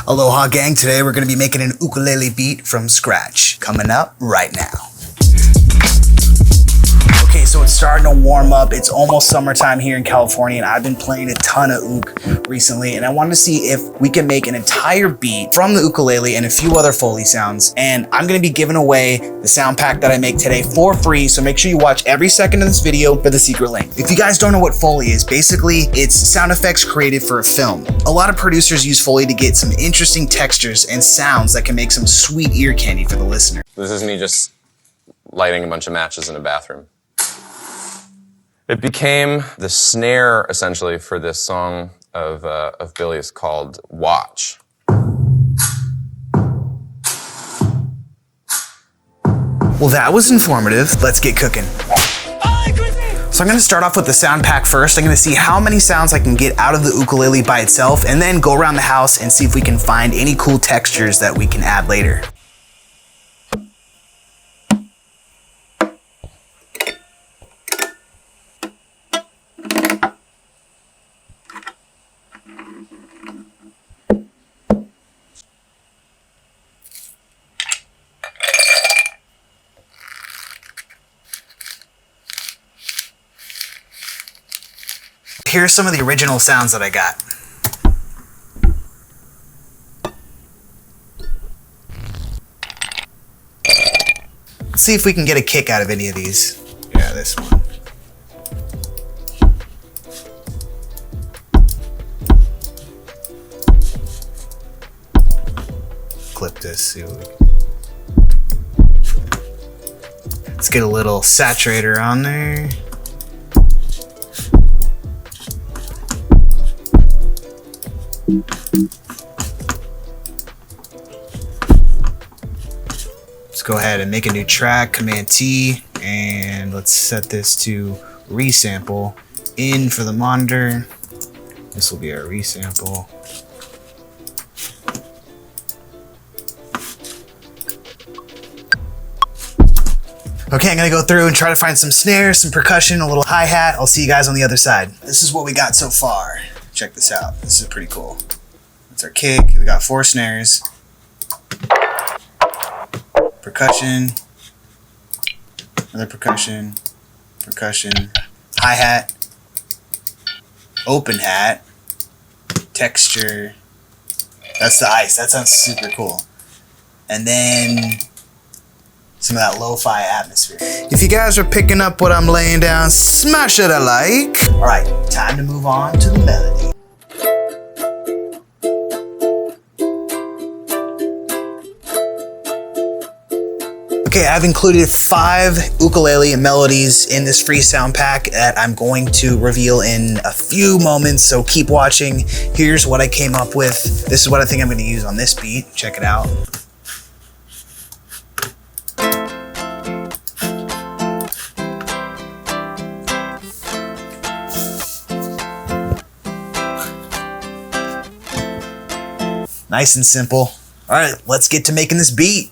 Aloha gang, today we're going to be making an ukulele beat from scratch. Coming up right now. Okay, so it's starting to warm up. It's almost summertime here in California, and I've been playing a ton of ook recently, and I wanted to see if we can make an entire beat from the ukulele and a few other Foley sounds. And I'm gonna be giving away the sound pack that I make today for free, so make sure you watch every second of this video for the secret link. If you guys don't know what Foley is, basically it's sound effects created for a film. A lot of producers use Foley to get some interesting textures and sounds that can make some sweet ear candy for the listener. This is me just lighting a bunch of matches in a bathroom. It became the snare, essentially, for this song of Billy's called Watch. Well, that was informative. Let's get cooking. So I'm gonna start off with the sound pack first. I'm gonna see how many sounds I can get out of the ukulele by itself, and then go around the house and see if we can find any cool textures that we can add later. Here's some of the original sounds that I got. Let's see if we can get a kick out of any of these. Yeah, this one. Clip this, see what we can. Let's get a little saturator on there. Let's go ahead and make a new track, Command T, and let's set this to resample in for the monitor. This will be our resample. Okay, I'm gonna go through and try to find some snares, some percussion, a little hi-hat. I'll see you guys on the other side. This is what we got so far. Check this out. This is pretty cool. That's our kick. We got 4 snares. Percussion. Another percussion. Percussion. Hi-hat. Open hat. Texture. That's the ice. That sounds super cool. And then some of that lo-fi atmosphere. If you guys are picking up what I'm laying down, smash it a like. All right, time to move on to the melody. Okay, I've included 5 ukulele melodies in this free sound pack that I'm going to reveal in a few moments, so keep watching. Here's what I came up with. This is what I think I'm gonna use on this beat. Check it out. Nice and simple. All right, let's get to making this beat.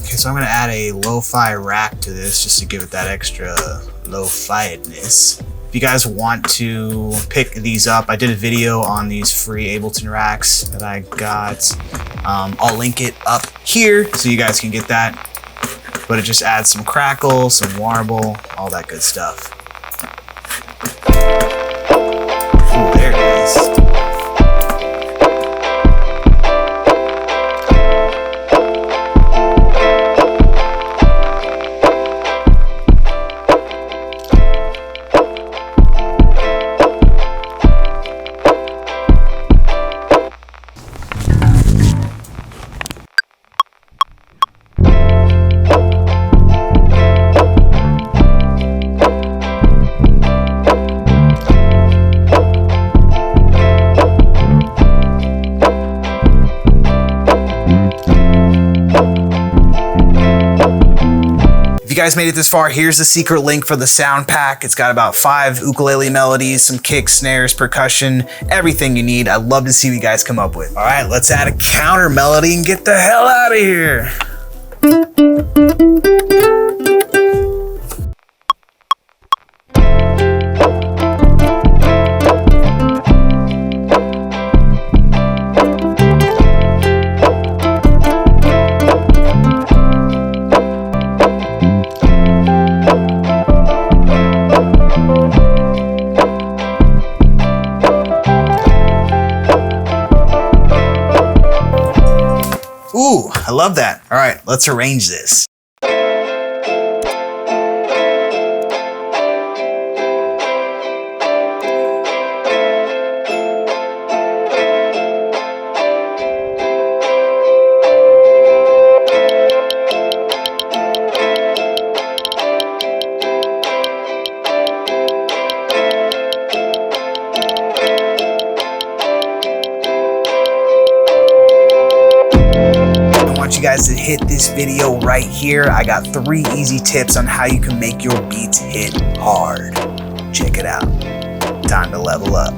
So I'm gonna add a lo-fi rack to this just to give it that extra lo-fi-ness. If you guys want to pick these up, I did a video on these free Ableton racks that I got. I'll link it up here so you guys can get that. But it just adds some crackle, some warble, all that good stuff. Ooh, there it is. you guys made it this far, here's the secret link for the sound pack. It's got about 5 ukulele melodies, some kicks, snares, percussion, everything you need. I'd love to see what you guys come up with. All right, let's add a counter melody and get the hell out of here. Ooh, I love that. All right, let's arrange this. You guys to hit this video right here. I got 3 easy tips on how you can make your beats hit hard. Check it out. Time to level up.